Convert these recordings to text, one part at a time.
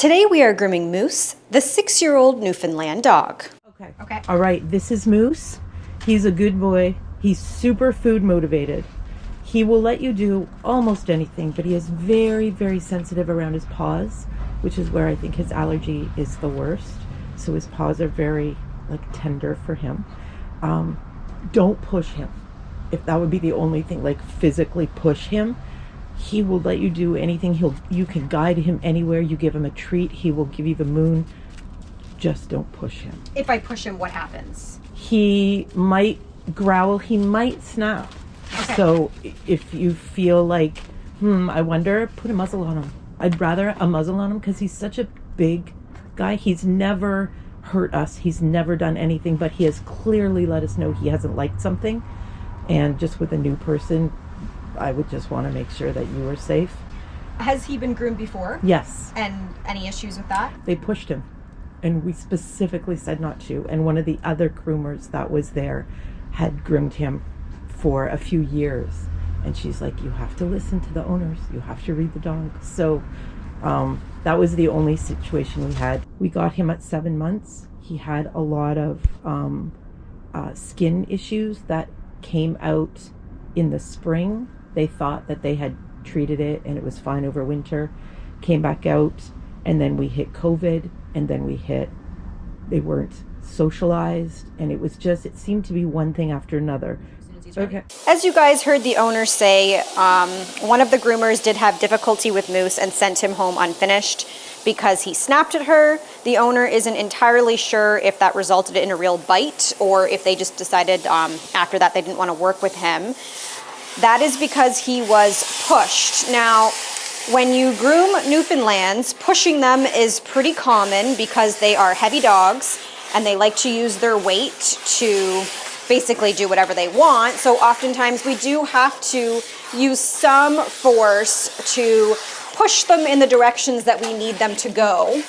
Today we are grooming Moose, the 6-year-old Newfoundland dog. Okay. All right, this is Moose. He's a good boy. He's super food motivated. He will let you do almost anything, but he is very, very sensitive around his paws, which is where I think his allergy is the worst. So his paws are very tender for him. Don't push him. If that would be the only thing, physically push him. He will let you do anything. You can guide him anywhere. You give him a treat, he will give you the moon. Just don't push him. If I push him, what happens? He might growl, he might snap. Okay. So if you feel like, I wonder, put a muzzle on him. I'd rather a muzzle on him because he's such a big guy. He's never hurt us. He's never done anything, but he has clearly let us know he hasn't liked something. And just with a new person, I would just want to make sure that you are safe. Has he been groomed before? Yes. And any issues with that? They pushed him, and we specifically said not to. And one of the other groomers that was there had groomed him for a few years. And she's like, you have to listen to the owners. You have to read the dog. So that was the only situation we had. We got him at 7 months. He had a lot of skin issues that came out in the spring. They thought that they had treated it and it was fine over winter. Came back out, and then we hit COVID, and then they weren't socialized, and it seemed to be one thing after another. Okay. As you guys heard the owner say, one of the groomers did have difficulty with Moose and sent him home unfinished because he snapped at her. The owner isn't entirely sure if that resulted in a real bite or if they just decided after that they didn't want to work with him. That is because he was pushed. Now, when you groom Newfoundlands, pushing them is pretty common because they are heavy dogs and they like to use their weight to basically do whatever they want. So oftentimes we do have to use some force to push them in the directions that we need them to go.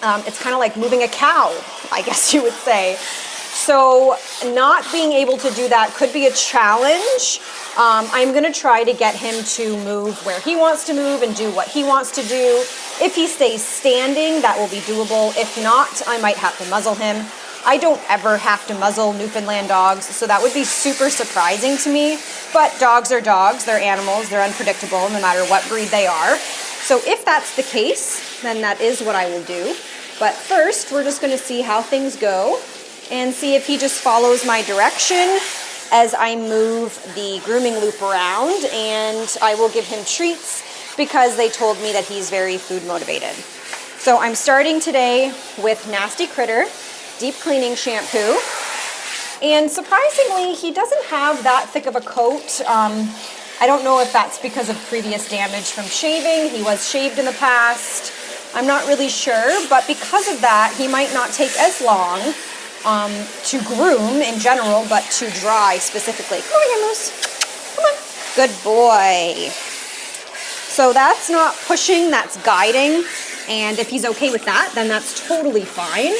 It's kind of like moving a cow, I guess you would say. So not being able to do that could be a challenge. I'm going to try to get him to move where he wants to move and do what he wants to do. If he stays standing, that will be doable. If not, I might have to muzzle him. I don't ever have to muzzle Newfoundland dogs, so that would be super surprising to me. But dogs are dogs, they're animals, they're unpredictable no matter what breed they are. So if that's the case, then that is what I will do. But first, we're just going to see how things go and see if he just follows my direction as I move the grooming loop around, and I will give him treats because they told me that he's very food motivated. So I'm starting today with Nasty Critter deep cleaning shampoo, and surprisingly he doesn't have that thick of a coat. I don't know if that's because of previous damage from shaving. He was shaved in the past. I'm not really sure, but because of that he might not take as long to groom in general, but to dry specifically. Come on here, Moose. Come on. Good boy. So that's not pushing, that's guiding. And if he's okay with that, then that's totally fine.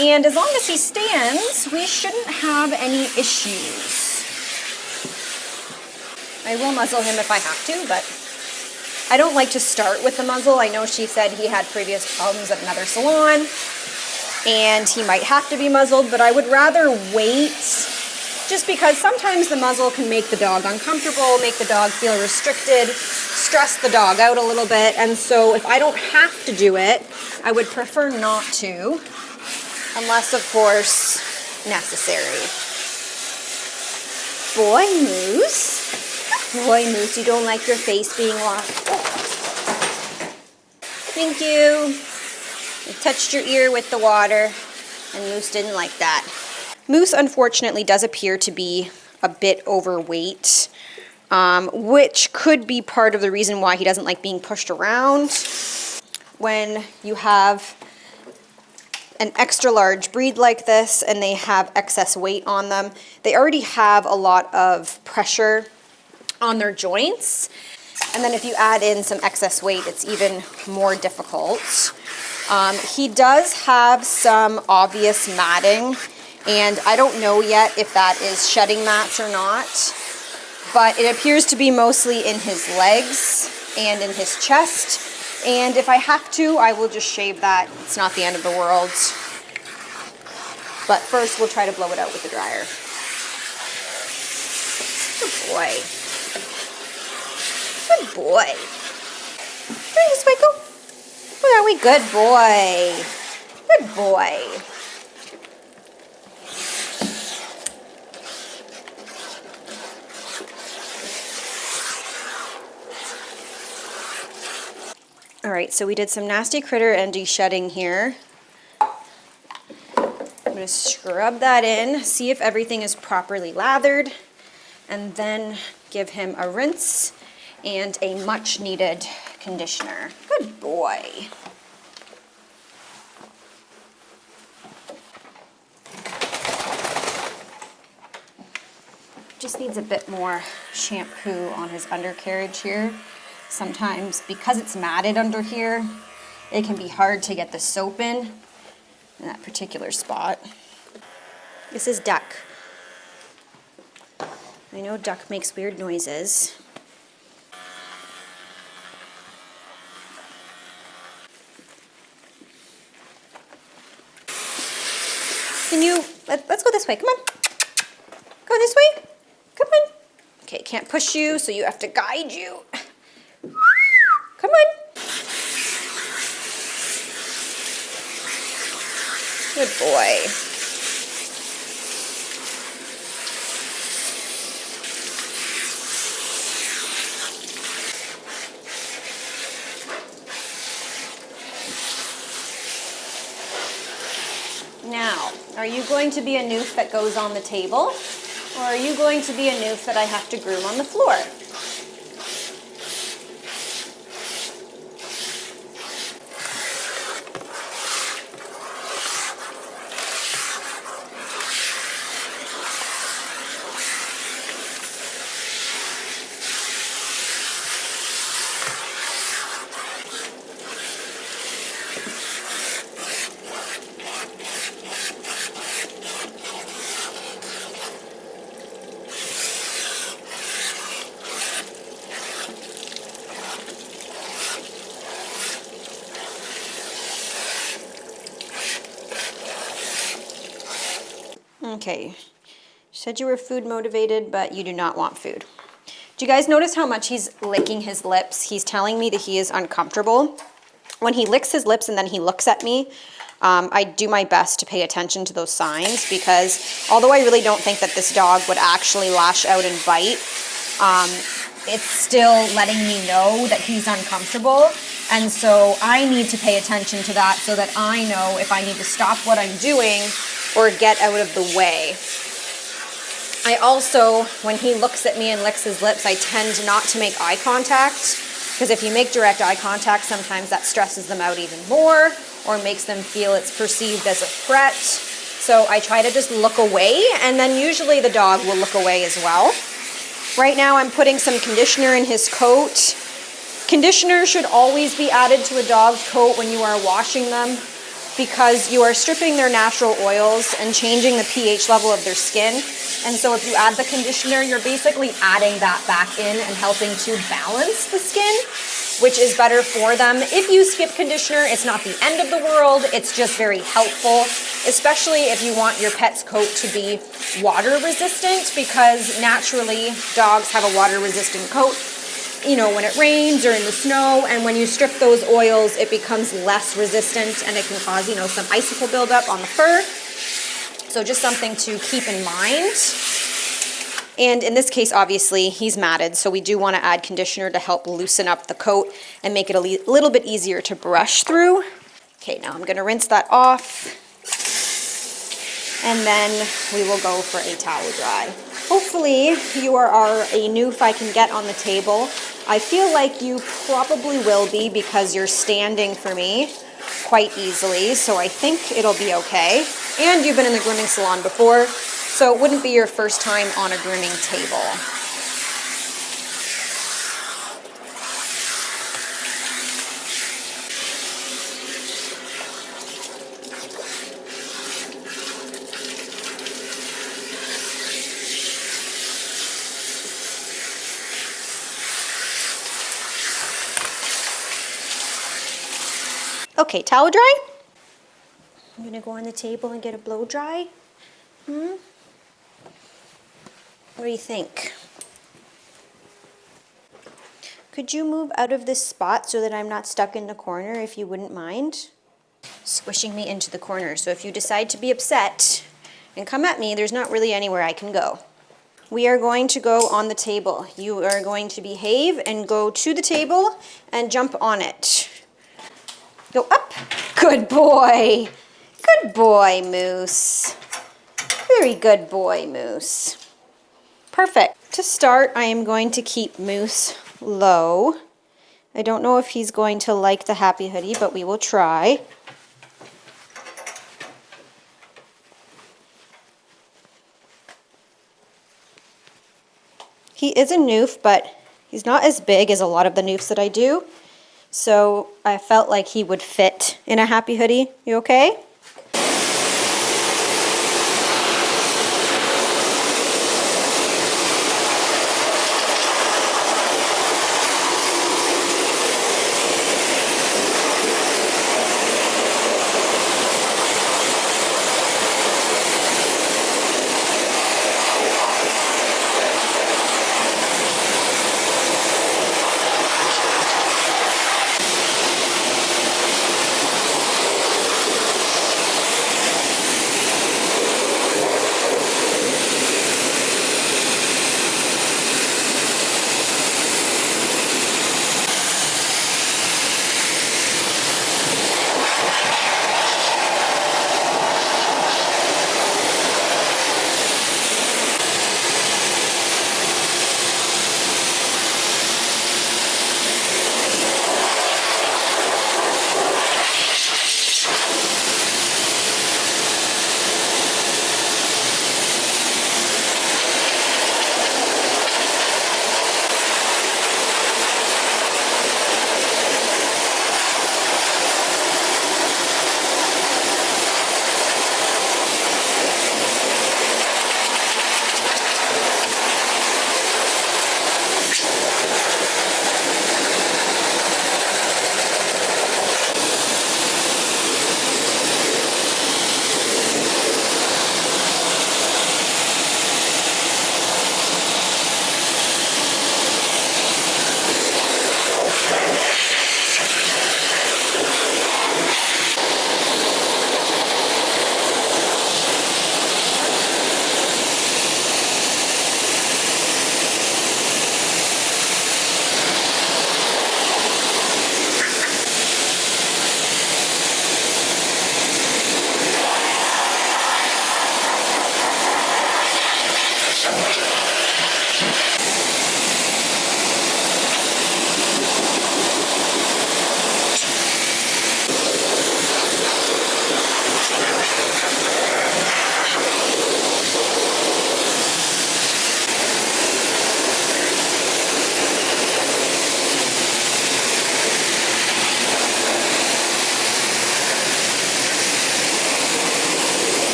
And as long as he stands, we shouldn't have any issues. I will muzzle him if I have to, but I don't like to start with the muzzle. I know she said he had previous problems at another salon, and he might have to be muzzled, but I would rather wait just because sometimes the muzzle can make the dog uncomfortable, make the dog feel restricted, stress the dog out a little bit, and so if I don't have to do it, I would prefer not to, unless, of course, necessary. Boy, Moose. Boy, Moose, you don't like your face being washed. Oh. Thank you. I touched your ear with the water, and Moose didn't like that. Moose, unfortunately, does appear to be a bit overweight, which could be part of the reason why he doesn't like being pushed around. When you have an extra large breed like this and they have excess weight on them, they already have a lot of pressure on their joints. And then if you add in some excess weight, it's even more difficult. He does have some obvious matting, and I don't know yet if that is shedding mats or not, but it appears to be mostly in his legs and in his chest. And if I have to, I will just shave that. It's not the end of the world. But first, we'll try to blow it out with the dryer. Good boy. Good boy. Turn this way, go. Where are we? Good boy. Good boy. All right, so we did some nasty critter and de-shedding here. I'm gonna scrub that in, see if everything is properly lathered, and then give him a rinse and a much needed conditioner. Good boy. Just needs a bit more shampoo on his undercarriage here. Sometimes, because it's matted under here, it can be hard to get the soap in that particular spot. This is Duck. I know Duck makes weird noises. Can you, let's go this way, come on. Go this way, come on. Okay, can't push you, so you have to guide you. Come on. Good boy. Now, are you going to be a noof that goes on the table? Or are you going to be a noof that I have to groom on the floor? Okay, you said you were food motivated, but you do not want food. Do you guys notice how much he's licking his lips? He's telling me that he is uncomfortable. When he licks his lips and then he looks at me, I do my best to pay attention to those signs, because although I really don't think that this dog would actually lash out and bite, it's still letting me know that he's uncomfortable. And so I need to pay attention to that so that I know if I need to stop what I'm doing or get out of the way. I also, when he looks at me and licks his lips, I tend not to make eye contact, because if you make direct eye contact, sometimes that stresses them out even more or makes them feel it's perceived as a threat. So I try to just look away, and then usually the dog will look away as well. Right now I'm putting some conditioner in his coat. Conditioner should always be added to a dog's coat when you are washing them, because you are stripping their natural oils and changing the pH level of their skin. And so if you add the conditioner, you're basically adding that back in and helping to balance the skin, which is better for them. If you skip conditioner, it's not the end of the world. It's just very helpful, especially if you want your pet's coat to be water resistant, because naturally dogs have a water resistant coat, you know, when it rains or in the snow, and when you strip those oils, it becomes less resistant and it can cause, you know, some icicle buildup on the fur. So just something to keep in mind. And in this case, obviously, he's matted, so we do want to add conditioner to help loosen up the coat and make it a little bit easier to brush through. Okay, now I'm going to rinse that off, and then we will go for a towel dry. Hopefully you are a noof I can get on the table. I feel like you probably will be, because you're standing for me quite easily, so I think it'll be okay. And you've been in the grooming salon before, so it wouldn't be your first time on a grooming table. Okay, towel dry? I'm gonna go on the table and get a blow dry. What do you think? Could you move out of this spot so that I'm not stuck in the corner, if you wouldn't mind? Squishing me into the corner. So if you decide to be upset and come at me, there's not really anywhere I can go. We are going to go on the table. You are going to behave and go to the table and jump on it. Go up. Good boy. Good boy, Moose. Very good boy, Moose. Perfect. To start, I am going to keep Moose low. I don't know if he's going to like the happy hoodie, but we will try. He is a Noof, but he's not as big as a lot of the Noofs that I do. So I felt like he would fit in a happy hoodie. You okay?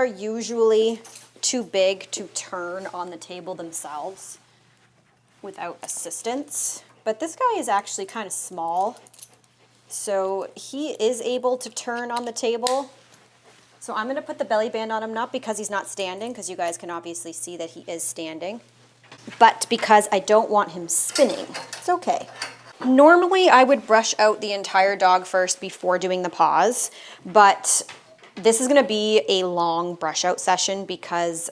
are usually too big to turn on the table themselves without assistance, but this guy is actually kind of small, so he is able to turn on the table. So I'm going to put the belly band on him, not because he's not standing, because you guys can obviously see that he is standing, but because I don't want him spinning. It's okay. Normally I would brush out the entire dog first before doing the paws, but this is going to be a long brush out session because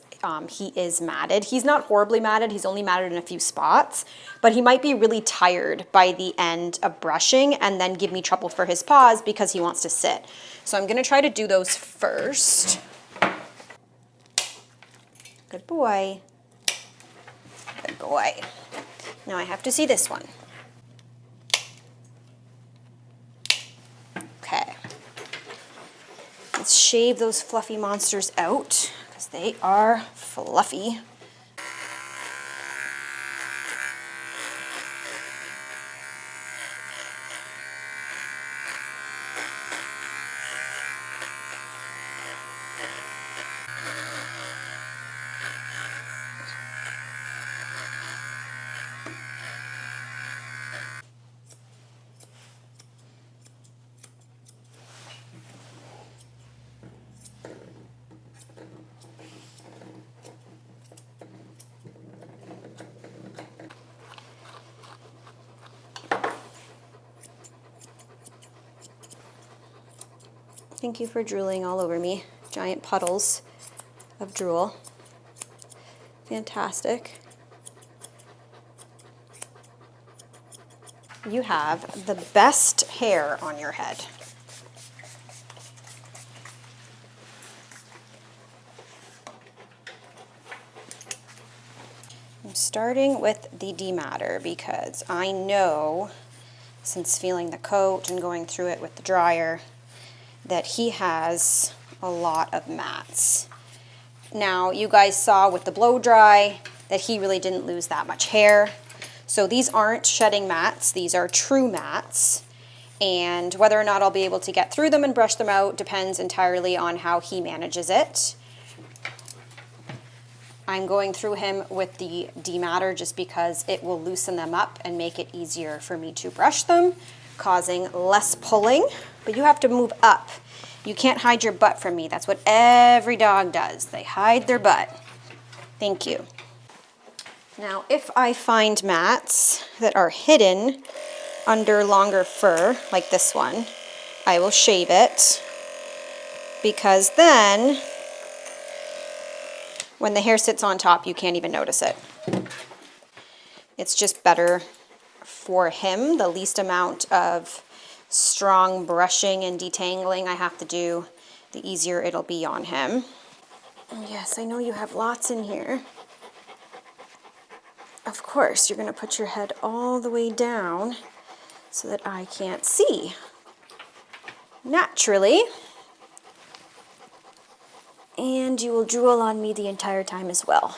he is matted. He's not horribly matted, he's only matted in a few spots, but he might be really tired by the end of brushing and then give me trouble for his paws because he wants to sit. So I'm going to try to do those first. Good boy. Good boy. Now I have to see this one. Okay. Let's shave those fluffy monsters out because they are fluffy. Thank you for drooling all over me. Giant puddles of drool. Fantastic. You have the best hair on your head. I'm starting with the dematter because I know, since feeling the coat and going through it with the dryer, that he has a lot of mats. Now, you guys saw with the blow dry that he really didn't lose that much hair. So these aren't shedding mats, these are true mats. And whether or not I'll be able to get through them and brush them out depends entirely on how he manages it. I'm going through him with the dematter just because it will loosen them up and make it easier for me to brush them, causing less pulling. But you have to move up. You can't hide your butt from me. That's what every dog does. They hide their butt. Thank you. Now, if I find mats that are hidden under longer fur, like this one, I will shave it, because then when the hair sits on top, you can't even notice it. It's just better for him. The least amount of strong brushing and detangling I have to do, the easier it'll be on him. And yes, I know you have lots in here. Of course, you're going to put your head all the way down so that I can't see. Naturally. And you will drool on me the entire time as well.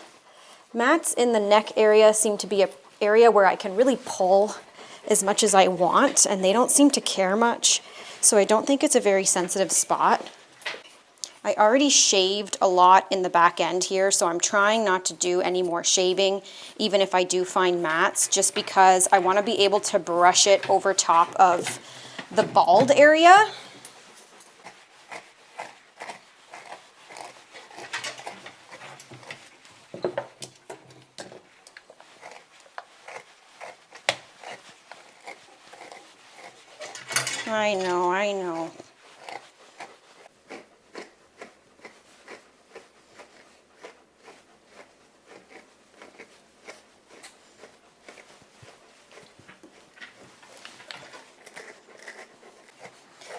Mats in the neck area seem to be an area where I can really pull as much as I want, and they don't seem to care much, so I don't think it's a very sensitive spot. I already shaved a lot in the back end here, so I'm trying not to do any more shaving, even if I do find mats, just because I want to be able to brush it over top of the bald area. I know, I know.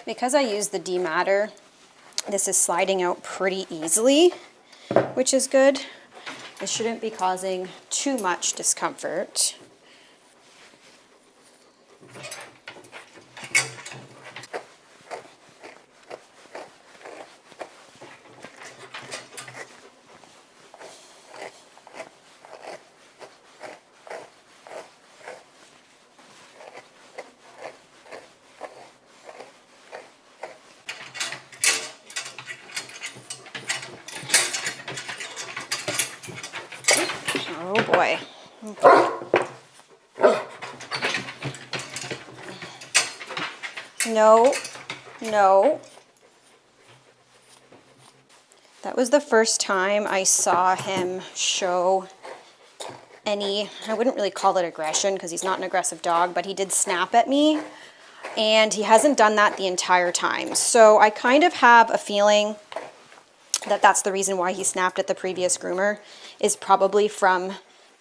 Because I use the dematter, this is sliding out pretty easily, which is good. It shouldn't be causing too much discomfort. boy. Okay. No, no. That was the first time I saw him show any, I wouldn't really call it aggression because he's not an aggressive dog, but he did snap at me, and he hasn't done that the entire time. So I kind of have a feeling that that's the reason why he snapped at the previous groomer, is probably from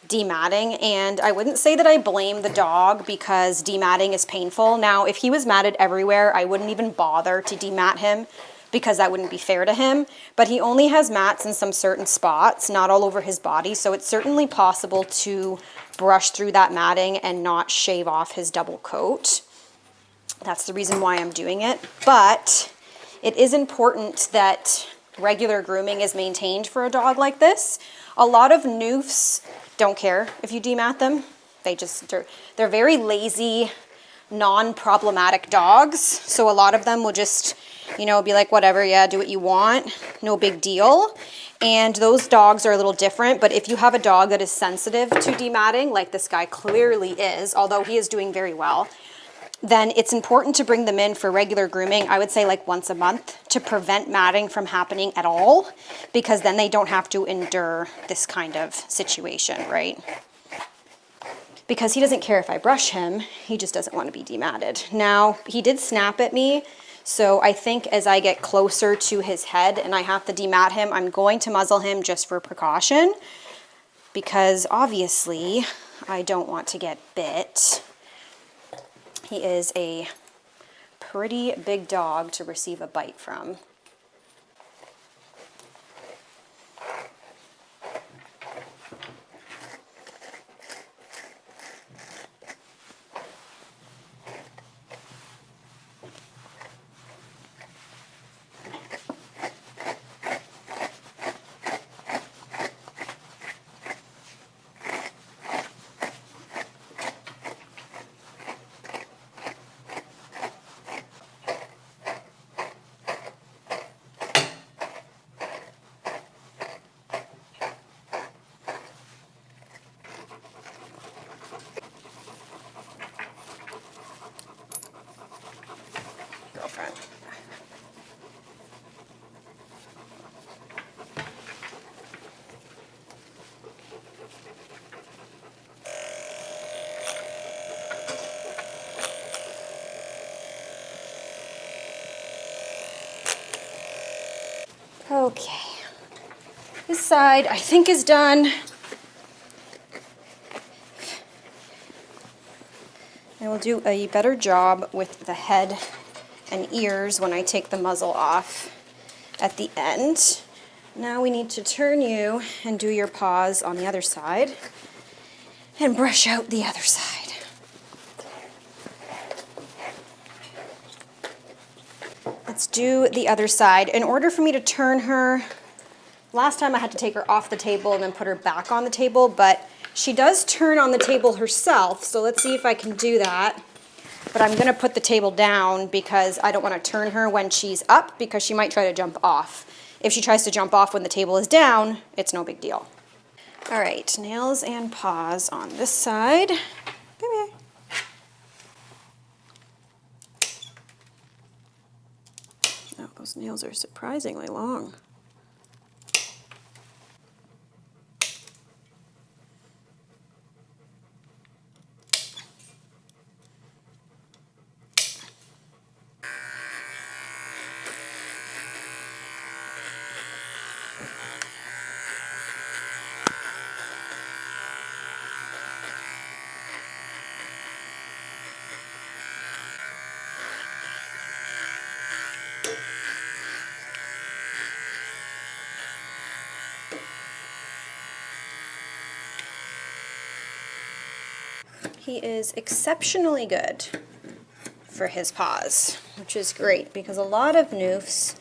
dematting. And I wouldn't say that I blame the dog because dematting is painful. Now, if he was matted everywhere, I wouldn't even bother to demat him because that wouldn't be fair to him. But he only has mats in some certain spots, not all over his body. So it's certainly possible to brush through that matting and not shave off his double coat. That's the reason why I'm doing it. But it is important that regular grooming is maintained for a dog like this. A lot of Newfs don't care if you demat them. They're very lazy, non-problematic dogs. So a lot of them will just, you know, be like, whatever, yeah, do what you want, no big deal. And those dogs are a little different. But if you have a dog that is sensitive to dematting, like this guy clearly is, although he is doing very well, then it's important to bring them in for regular grooming. I would say like once a month to prevent matting from happening at all, because then they don't have to endure this kind of situation, right? Because he doesn't care if I brush him, he just doesn't want to be dematted. Now, he did snap at me, so I think as I get closer to his head and I have to demat him, I'm going to muzzle him just for precaution, because obviously I don't want to get bit. He is a pretty big dog to receive a bite from. Girlfriend. Okay. This side I think is done. I will do a better job with the head and ears when I take the muzzle off at the end. Now we need to turn you and do your paws on the other side and brush out the other side. Let's do the other side. In order for me to turn her, last time I had to take her off the table and then put her back on the table, but she does turn on the table herself, so let's see if I can do that. But I'm going to put the table down because I don't want to turn her when she's up, because she might try to jump off. If she tries to jump off when the table is down, it's no big deal. All right, nails and paws on this side. Come here. Oh, those nails are surprisingly long. He is exceptionally good for his paws, which is great, because a lot of Newfs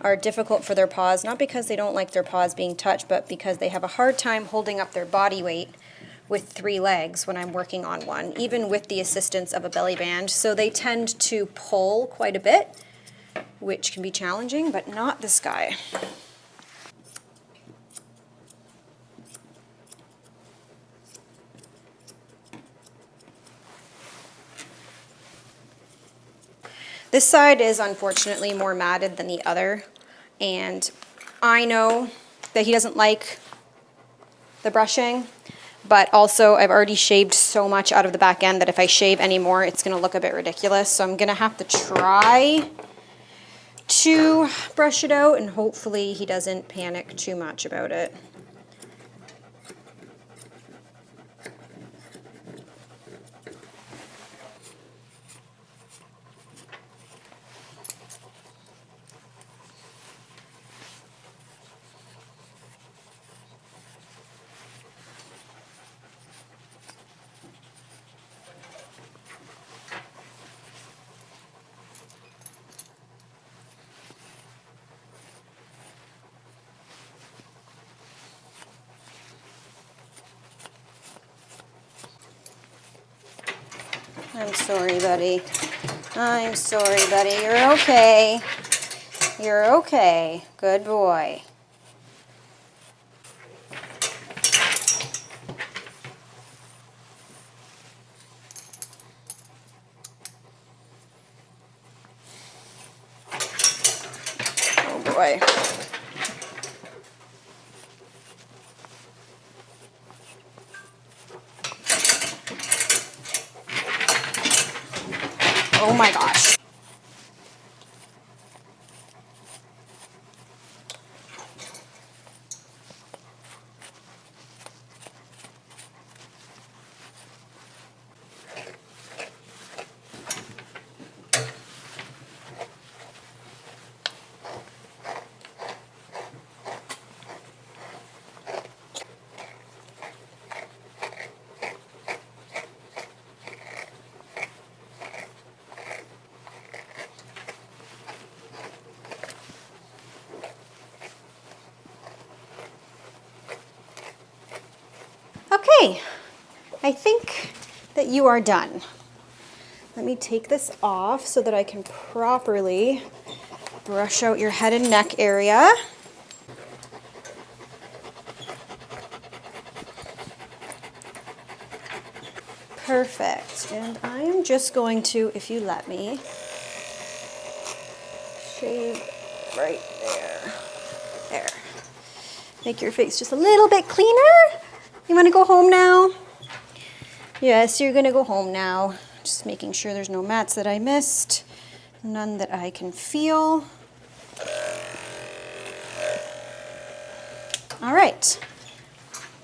are difficult for their paws, not because they don't like their paws being touched, but because they have a hard time holding up their body weight with 3 legs when I'm working on one, even with the assistance of a belly band. So they tend to pull quite a bit, which can be challenging, but not this guy. This side is unfortunately more matted than the other, and I know that he doesn't like the brushing, but also I've already shaved so much out of the back end that if I shave any more, it's gonna look a bit ridiculous. So I'm gonna have to try to brush it out, and hopefully he doesn't panic too much about it. I'm sorry, buddy. I'm sorry, buddy. You're okay. You're okay. Good boy. Oh boy. Oh my gosh. Okay, I think that you are done. Let me take this off so that I can properly brush out your head and neck area. Perfect. And I am just going to, if you let me, shave right there. There. Make your face just a little bit cleaner. You want to go home now? Yes, you're going to go home now. Just making sure there's no mats that I missed. None that I can feel. All right.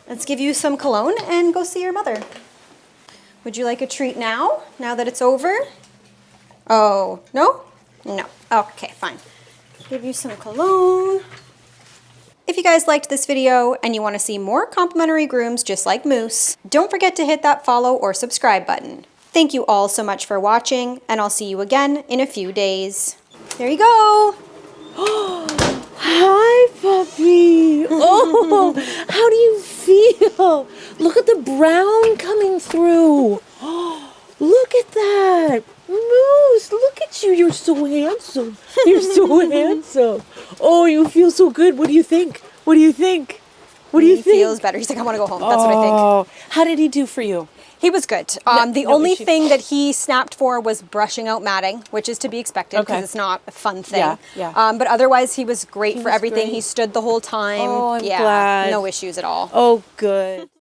Let's give you some cologne and go see your mother. Would you like a treat now that it's over? Oh, no? No. Okay, fine. Give you some cologne. If you guys liked this video and you want to see more complimentary grooms just like Moose, don't forget to hit that follow or subscribe button. Thank you all so much for watching, and I'll see you again in a few days. There you go. Hi, puppy. Oh, how do you feel? Look at the brown coming through. Look at that. Moose, look at you. You're so handsome. You're so handsome. Oh, you feel so good. What do you think? What do you think? What do you think? He feels better. He's like, I want to go home. That's what I think. Oh, how did he do for you? He was good. The only thing that he snapped for was brushing out matting, which is to be expected because it's not a fun thing. Yeah, yeah. But otherwise, he was great for everything. great. He stood the whole time. Oh, I'm glad. No issues at all. Oh, good.